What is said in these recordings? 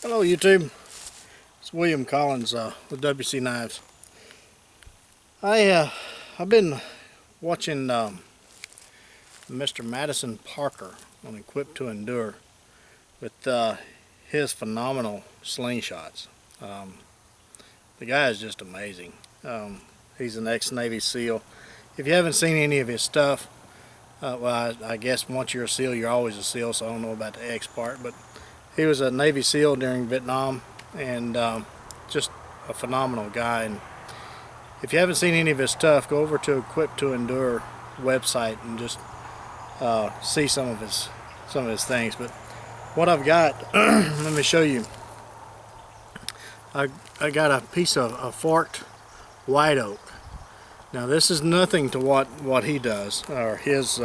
Hello YouTube, it's William Collins with WC Knives. I've been watching Mr. Madison Parker on Equipped to Endure with his phenomenal slingshots. The guy is just amazing. He's an ex-Navy SEAL. If you haven't seen any of his stuff, well, I guess once you're a SEAL, you're always a SEAL, so I don't know about the X part, but he was a Navy SEAL during Vietnam, and just a phenomenal guy. And if you haven't seen any of his stuff, go over to Equipped to Endure website and just see some of his things. But what I've got, let me show you. I got a piece of a forked white oak. Now this is nothing to what he does, or his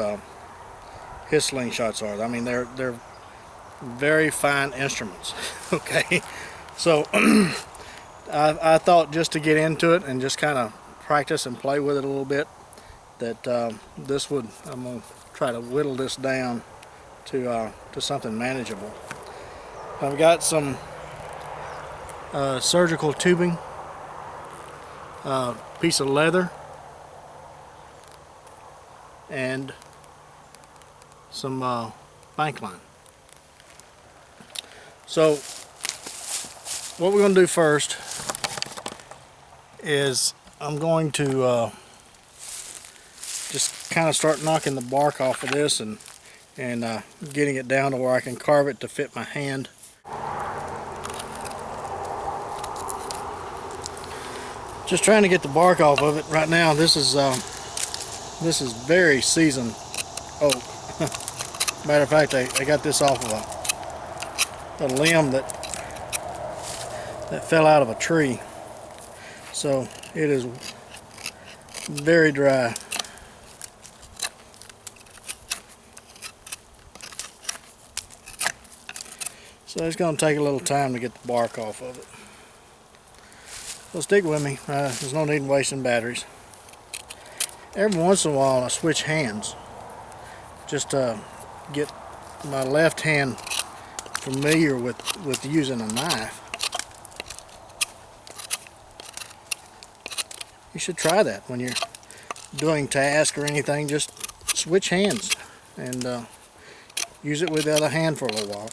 slingshots are. I mean, they're very fine instruments. Okay, so I thought, just to get into it and just kind of practice and play with it a little bit, that I'm gonna try to whittle this down to something manageable. I've got some surgical tubing, piece of leather, and some bank line. So what we're going to do first is I'm going to just kind of start knocking the bark off of this and getting it down to where I can carve it to fit my hand. Just trying to get the bark off of it right now. This is very seasoned oak. Matter of fact, I got this off of a limb that fell out of a tree, so it is very dry. So it's going to take a little time to get the bark off of it. So stick with me. There's no need in wasting batteries. Every once in a while I switch hands just to get my left hand familiar with using a knife. You should try that when you're doing tasks or anything. Just switch hands and use it with the other hand for a little while.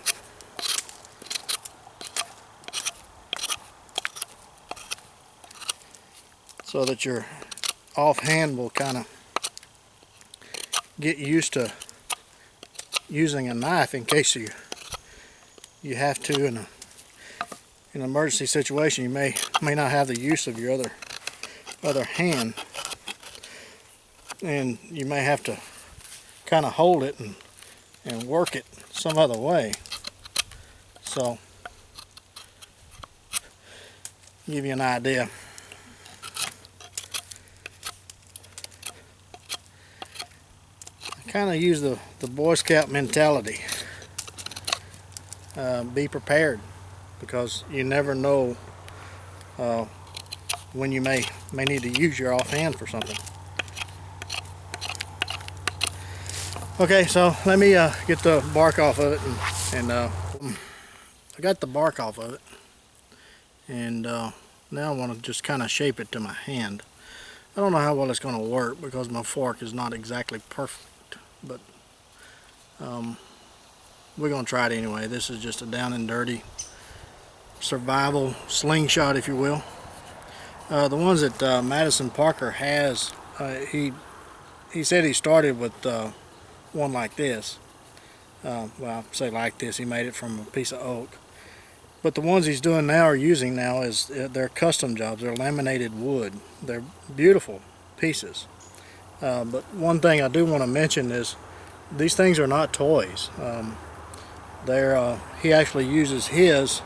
So that your offhand will kind of get used to using a knife in case you have to in an emergency situation. You may not have the use of your other hand, and you may have to kind of hold it and work it some other way. So give you an idea. I kind of use the Boy Scout mentality. Be prepared, because you never know when you may need to use your offhand for something. Okay, so let me get the bark off of it, and I got the bark off of it, and now I want to just kind of shape it to my hand. I don't know how well it's going to work because my fork is not exactly perfect, but we're going to try it anyway. This is just a down and dirty survival slingshot, if you will. The ones that Madison Parker has, he said he started with one like this. Well, I say like this, he made it from a piece of oak. But the ones he's doing now, or using now, is they're custom jobs. They're laminated wood. They're beautiful pieces. But one thing I do want to mention is these things are not toys. He actually uses his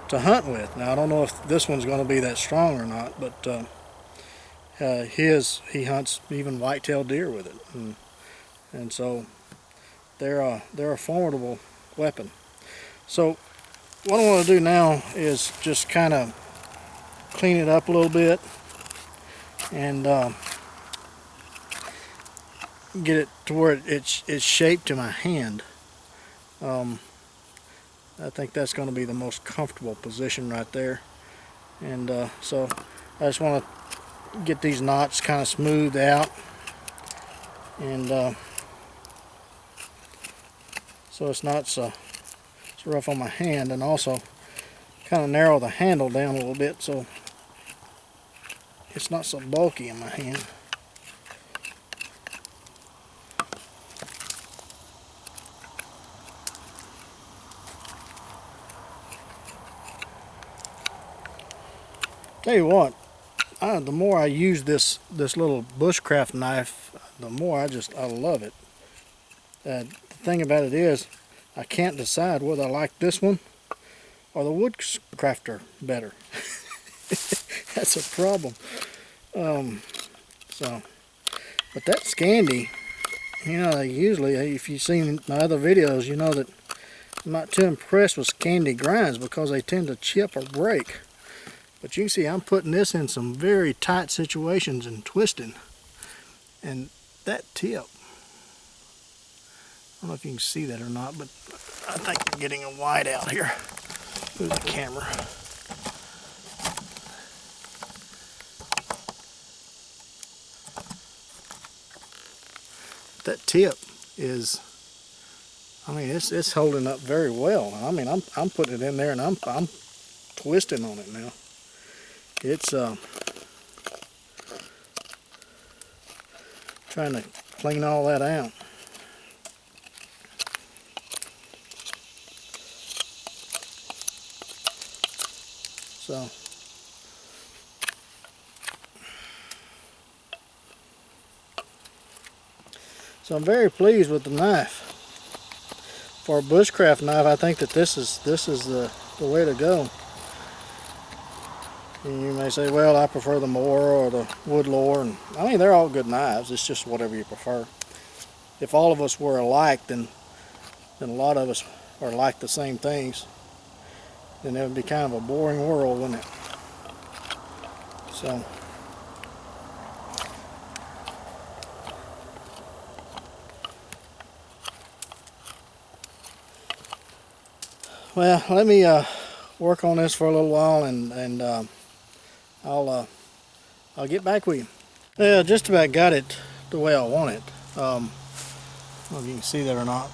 to hunt with. Now I don't know if this one's going to be that strong or not, but he hunts even white-tailed deer with it, and so they're a formidable weapon. So what I want to do now is just kind of clean it up a little bit and get it to where it's shaped to my hand. I think that's going to be the most comfortable position right there. And so I just want to get these knots kind of smoothed out, and so it's not so rough on my hand, and also kind of narrow the handle down a little bit so it's not so bulky in my hand. Tell you what, the more I use this little bushcraft knife, the more I love it. The thing about it is, I can't decide whether I like this one or the woodcrafter better. That's a problem. But that Scandi, you know, usually if you've seen my other videos, you know that I'm not too impressed with Scandi grinds because they tend to chip or break. But you can see I'm putting this in some very tight situations and twisting. And that tip, I don't know if you can see that or not, but I think you're getting a white out here. Move the camera. That tip is, I mean, it's holding up very well. I mean, I'm putting it in there and I'm twisting on it now. It's trying to clean all that out. So I'm very pleased with the knife. For a bushcraft knife, I think that this is the way to go. And you may say, well, I prefer the Mora or the Woodlore, and I mean, they're all good knives. It's just whatever you prefer. If all of us were alike, then a lot of us are like the same things. Then it would be kind of a boring world, wouldn't it? So, well, let me work on this for a little while, and I'll get back with you. Yeah, just about got it the way I want it. I don't know if you can see that or not.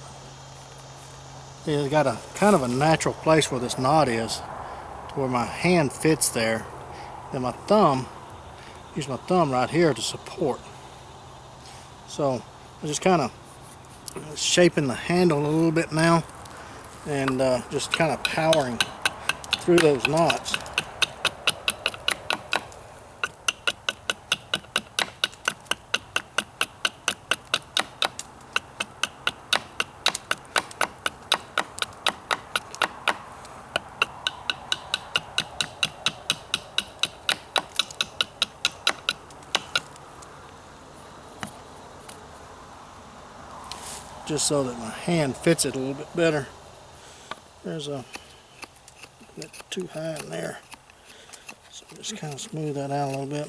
It's got a kind of a natural place where this knot is, to where my hand fits there. Then my thumb, use my thumb right here to support. So I'm just kind of shaping the handle a little bit now, and just kind of powering through those knots. Just so that my hand fits it a little bit better. There's a bit too high in there, so just kind of smooth that out a little bit.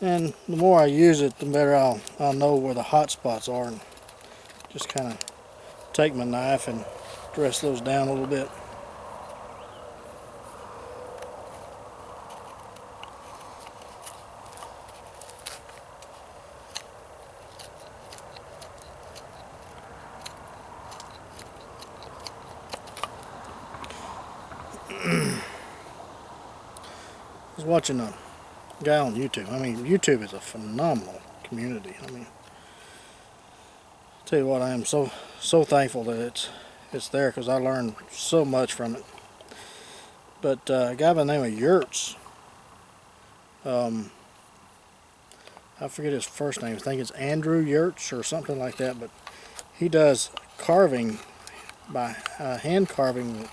And the more I use it, the better I'll know where the hot spots are, and just kind of take my knife and dress those down a little bit. I was watching a guy on YouTube. I mean, YouTube is a phenomenal community. I mean, I'll tell you what, I am so thankful that it's there, because I learned so much from it. But a guy by the name of Yurts, I forget his first name. I think it's Andrew Yurts or something like that. But he does carving by hand carving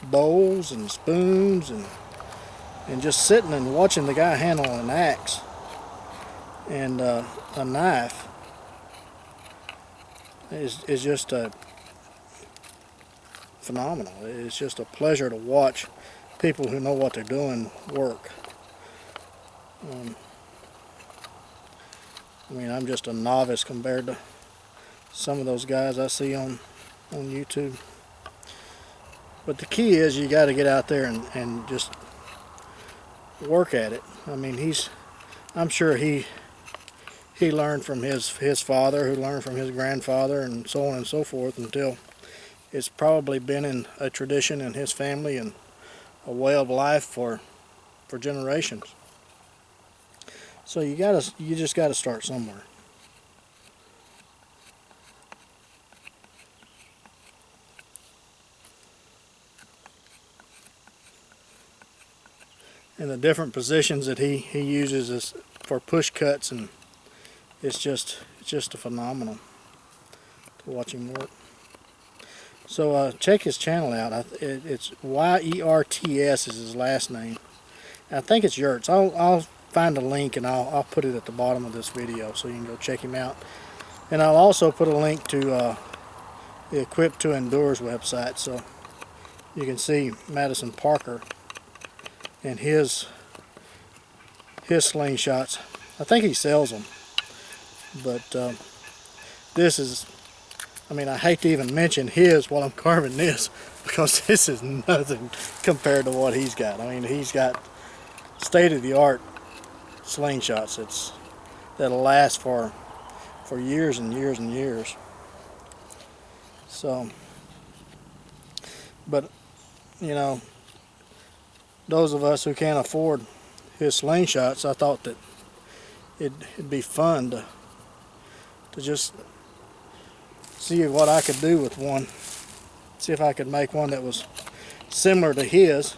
bowls and spoons, and just sitting and watching the guy handle an axe and a knife is just phenomenal. It's just a pleasure to watch people who know what they're doing work. I mean, I'm just a novice compared to some of those guys I see on YouTube. But the key is you got to get out there and just work at it. I mean, I'm sure he learned from his father, who learned from his grandfather, and so on and so forth, until it's probably been in a tradition in his family and a way of life for generations. So you just gotta start somewhere. And the different positions that he uses is for push cuts, and it's just a phenomenal to watch him work. So check his channel out. It's Yerts is his last name. I think it's Yerts. I'll find a link and I'll put it at the bottom of this video so you can go check him out. And I'll also put a link to the Equip to Endures website, so you can see Madison Parker and his slingshots. I think he sells them, but this is, I mean, I hate to even mention his while I'm carving this, because this is nothing compared to what he's got. I mean, he's got state-of-the-art slingshots that'll last for years and years and years. So, but you know, those of us who can't afford his slingshots, I thought that it'd be fun to just see what I could do with one. See if I could make one that was similar to his.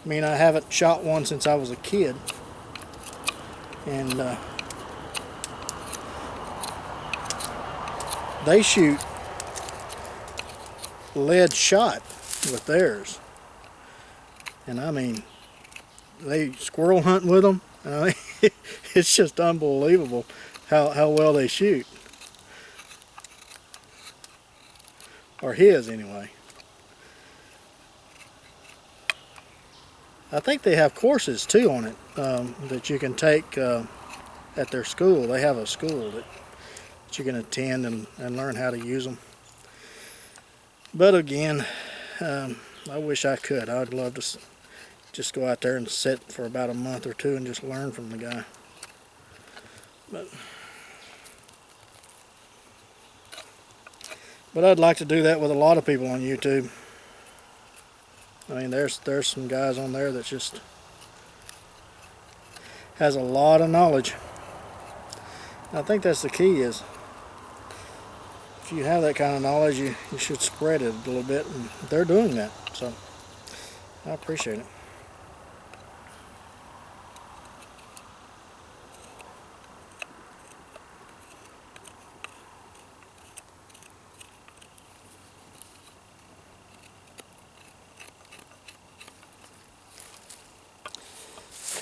I mean, I haven't shot one since I was a kid, and they shoot lead shot with theirs, and I mean, they squirrel hunt with them. I mean, it's just unbelievable how well they shoot, or his anyway. I think they have courses too on it that you can take at their school. They have a school that you can attend and learn how to use them. But again, I wish I could. I'd love to just go out there and sit for about a month or two and just learn from the guy. But I'd like to do that with a lot of people on YouTube. I mean, there's some guys on there that just has a lot of knowledge. I think that's the key, is if you have that kind of knowledge, you should spread it a little bit, and they're doing that, so I appreciate it.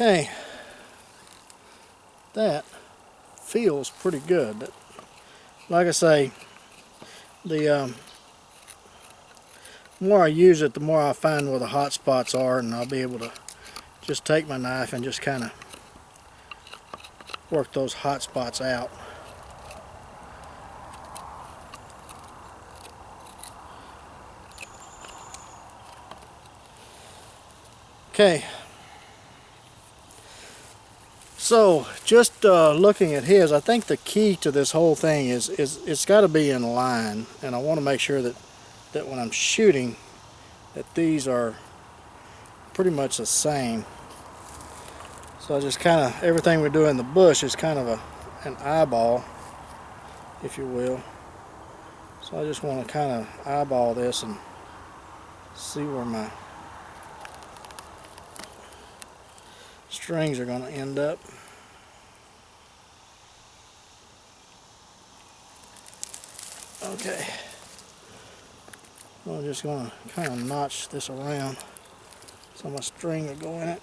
Okay, that feels pretty good. Like I say, the more I use it, the more I find where the hot spots are, and I'll be able to just take my knife and just kind of work those hot spots out. Okay. So, just looking at his, I think the key to this whole thing is it's got to be in line, and I want to make sure that when I'm shooting, that these are pretty much the same. So I just kind of, everything we do in the bush is kind of an eyeball, if you will. So I just want to kind of eyeball this and see where my strings are going to end up. Okay, I'm just going to kind of notch this around so my string will go in it.